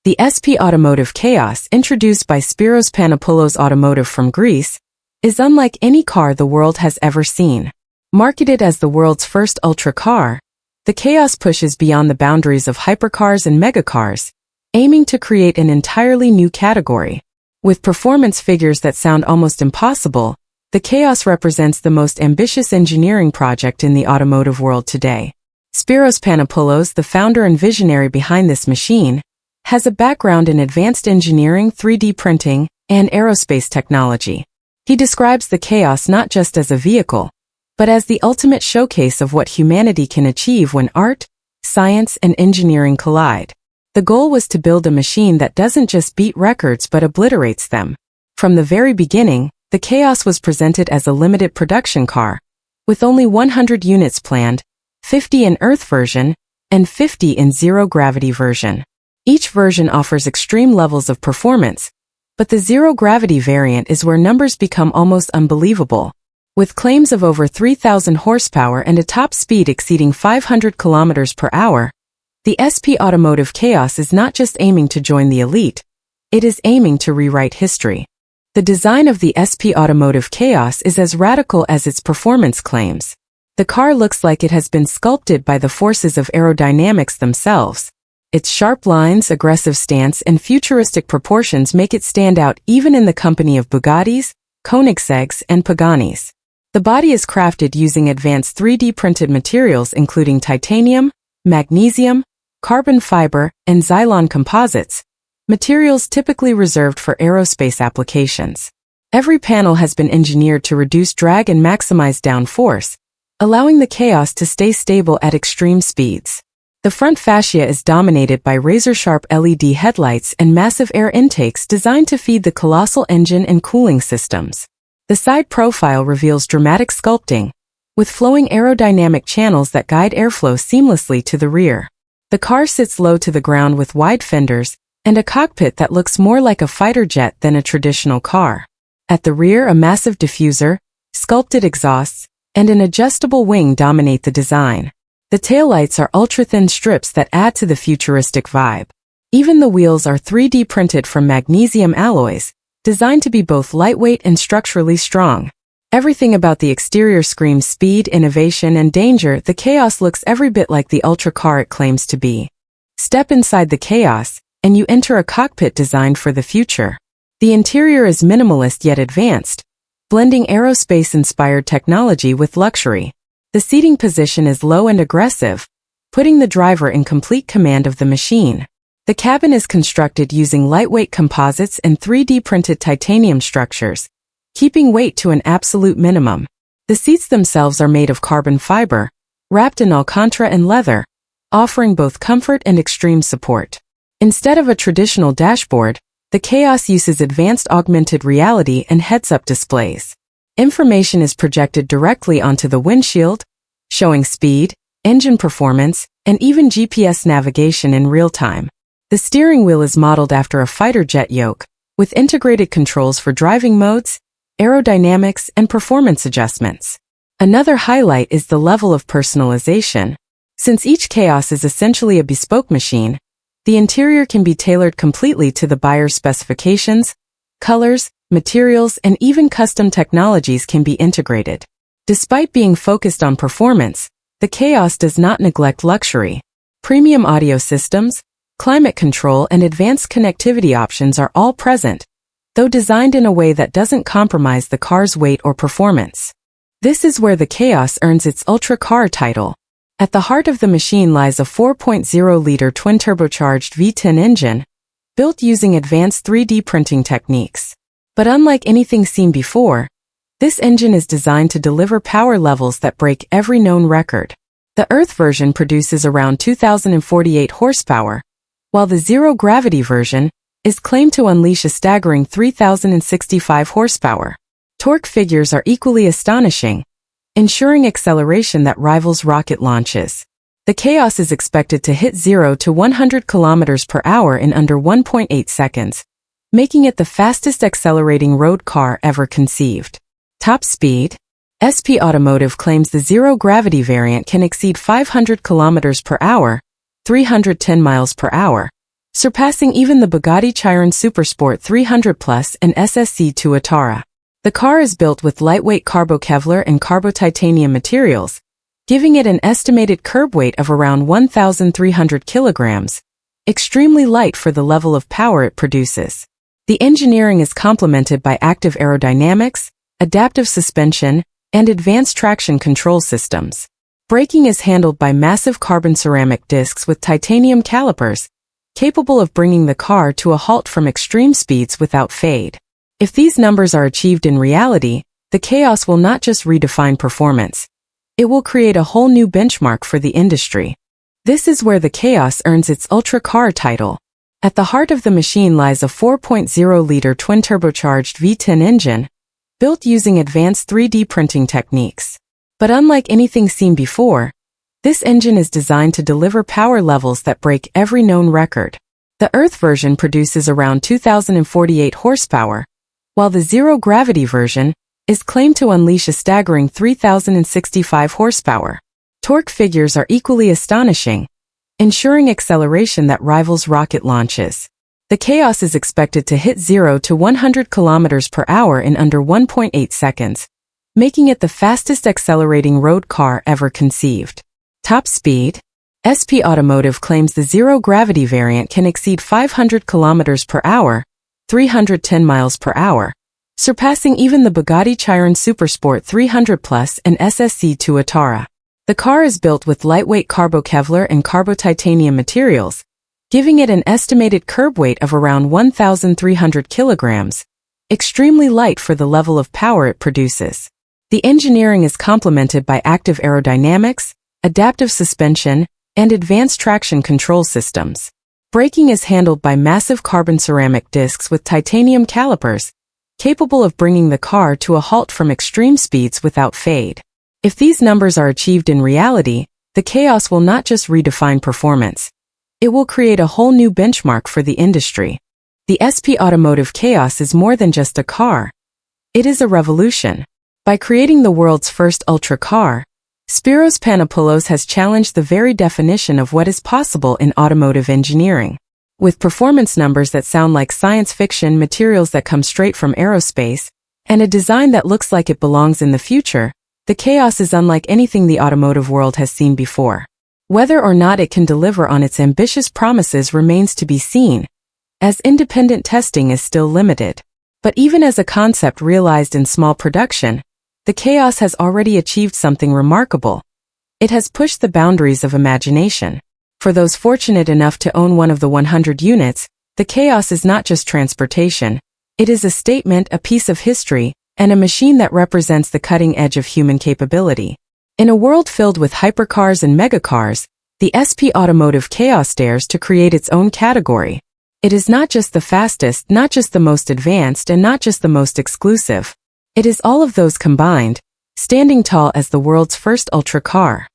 The SP Automotive Chaos, introduced by Spiros Panopoulos Automotive from Greece, is unlike any car the world has ever seen. Marketed as the world's first ultra car, the Chaos pushes beyond the boundaries of hypercars and megacars, aiming to create an entirely new category. With performance figures that sound almost impossible, the Chaos represents the most ambitious engineering project in the automotive world today. Spiros Panopoulos, the founder and visionary behind this machine, has a background in advanced engineering, 3D printing, and aerospace technology. He describes the Chaos not just as a vehicle, but as the ultimate showcase of what humanity can achieve when art, science, and engineering collide. The goal was to build a machine that doesn't just beat records but obliterates them. From the very beginning, the Chaos was presented as a limited production car, with only 100 units planned, 50 in Earth version, and 50 in zero-gravity version. Each version offers extreme levels of performance, but the zero-gravity variant is where numbers become almost unbelievable. With claims of over 3,000 horsepower and a top speed exceeding 500 kilometers per hour, the SP Automotive Chaos is not just aiming to join the elite, it is aiming to rewrite history. The design of the SP Automotive Chaos is as radical as its performance claims. The car looks like it has been sculpted by the forces of aerodynamics themselves. Its sharp lines, aggressive stance, and futuristic proportions make it stand out even in the company of Bugattis, Koenigsegg's, and Paganis. The body is crafted using advanced 3D printed materials including titanium, magnesium, carbon fiber, and Xylon composites, materials typically reserved for aerospace applications. Every panel has been engineered to reduce drag and maximize downforce, allowing the Chaos to stay stable at extreme speeds. The front fascia is dominated by razor-sharp LED headlights and massive air intakes designed to feed the colossal engine and cooling systems. The side profile reveals dramatic sculpting, with flowing aerodynamic channels that guide airflow seamlessly to the rear. The car sits low to the ground with wide fenders and a cockpit that looks more like a fighter jet than a traditional car. At the rear, a massive diffuser, sculpted exhausts, and an adjustable wing dominate the design. The taillights are ultra-thin strips that add to the futuristic vibe. Even the wheels are 3D printed from magnesium alloys, designed to be both lightweight and structurally strong. Everything about the exterior screams speed, innovation, and danger. The Chaos looks every bit like the ultra car it claims to be. Step inside the Chaos, and you enter a cockpit designed for the future. The interior is minimalist yet advanced, blending aerospace-inspired technology with luxury. The seating position is low and aggressive, putting the driver in complete command of the machine. The cabin is constructed using lightweight composites and 3D printed titanium structures, keeping weight to an absolute minimum. The seats themselves are made of carbon fiber, wrapped in alcantara and leather, offering both comfort and extreme support. Instead of a traditional dashboard, the Chaos uses advanced augmented reality and heads-up displays. Information is projected directly onto the windshield, showing speed, engine performance, and even GPS navigation in real time. The steering wheel is modeled after a fighter jet yoke, with integrated controls for driving modes, aerodynamics, and performance adjustments. Another highlight is the level of personalization. Since each Chaos is essentially a bespoke machine, the interior can be tailored completely to the buyer's specifications, colors, materials, and even custom technologies can be integrated. Despite being focused on performance, the Chaos does not neglect luxury. Premium audio systems, climate control, and advanced connectivity options are all present, though designed in a way that doesn't compromise the car's weight or performance. This is where the Chaos earns its ultra car title. At the heart of the machine lies a 4.0-liter twin-turbocharged V10 engine, built using advanced 3D printing techniques. But unlike anything seen before, this engine is designed to deliver power levels that break every known record. The Earth version produces around 2,048 horsepower, while the zero-gravity version is claimed to unleash a staggering 3,065 horsepower. Torque figures are equally astonishing, ensuring acceleration that rivals rocket launches. The Chaos is expected to hit 0 to 100 kilometers per hour in under 1.8 seconds, making it the fastest accelerating road car ever conceived. Top speed. SP Automotive claims the zero-gravity variant can exceed 500 kilometers per hour, 310 miles per hour, surpassing even the Bugatti Chiron Supersport 300 Plus and SSC Tuatara. The car is built with lightweight carbo-Kevlar and carbo-titanium materials, giving it an estimated curb weight of around 1,300 kilograms, extremely light for the level of power it produces. The engineering is complemented by active aerodynamics, adaptive suspension, and advanced traction control systems. Braking is handled by massive carbon ceramic discs with titanium calipers, capable of bringing the car to a halt from extreme speeds without fade. If these numbers are achieved in reality, the Chaos will not just redefine performance. It will create a whole new benchmark for the industry. This is where the Chaos earns its ultra car title. At the heart of the machine lies a 4.0-liter twin-turbocharged V10 engine, built using advanced 3D printing techniques. But unlike anything seen before, this engine is designed to deliver power levels that break every known record. The Earth version produces around 2,048 horsepower, while the zero-gravity version is claimed to unleash a staggering 3,065 horsepower. Torque figures are equally astonishing, ensuring acceleration that rivals rocket launches. The Chaos is expected to hit 0 to 100 km per hour in under 1.8 seconds, making it the fastest accelerating road car ever conceived. Top speed? SP Automotive claims the zero-gravity variant can exceed 500 km per hour, 310 miles per hour, surpassing even the Bugatti Chiron Supersport 300 Plus and SSC Tuatara. The car is built with lightweight carbo-Kevlar and carbo-titanium materials, giving it an estimated curb weight of around 1,300 kilograms, extremely light for the level of power it produces. The engineering is complemented by active aerodynamics, adaptive suspension, and advanced traction control systems. Braking is handled by massive carbon ceramic discs with titanium calipers, capable of bringing the car to a halt from extreme speeds without fade. If these numbers are achieved in reality, the Chaos will not just redefine performance. It will create a whole new benchmark for the industry. The SP Automotive Chaos is more than just a car. It is a revolution. By creating the world's first ultra car, Spiros Panopoulos has challenged the very definition of what is possible in automotive engineering. With performance numbers that sound like science fiction, materials that come straight from aerospace, and a design that looks like it belongs in the future, the Chaos is unlike anything the automotive world has seen before. Whether or not it can deliver on its ambitious promises remains to be seen, as independent testing is still limited. But even as a concept realized in small production, the Chaos has already achieved something remarkable. It has pushed the boundaries of imagination. For those fortunate enough to own one of the 100 units, the Chaos is not just transportation. It is a statement, a piece of history, and a machine that represents the cutting edge of human capability. In a world filled with hypercars and megacars, the SP Automotive Chaos dares to create its own category. It is not just the fastest, not just the most advanced, and not just the most exclusive. It is all of those combined, standing tall as the world's first ultra car.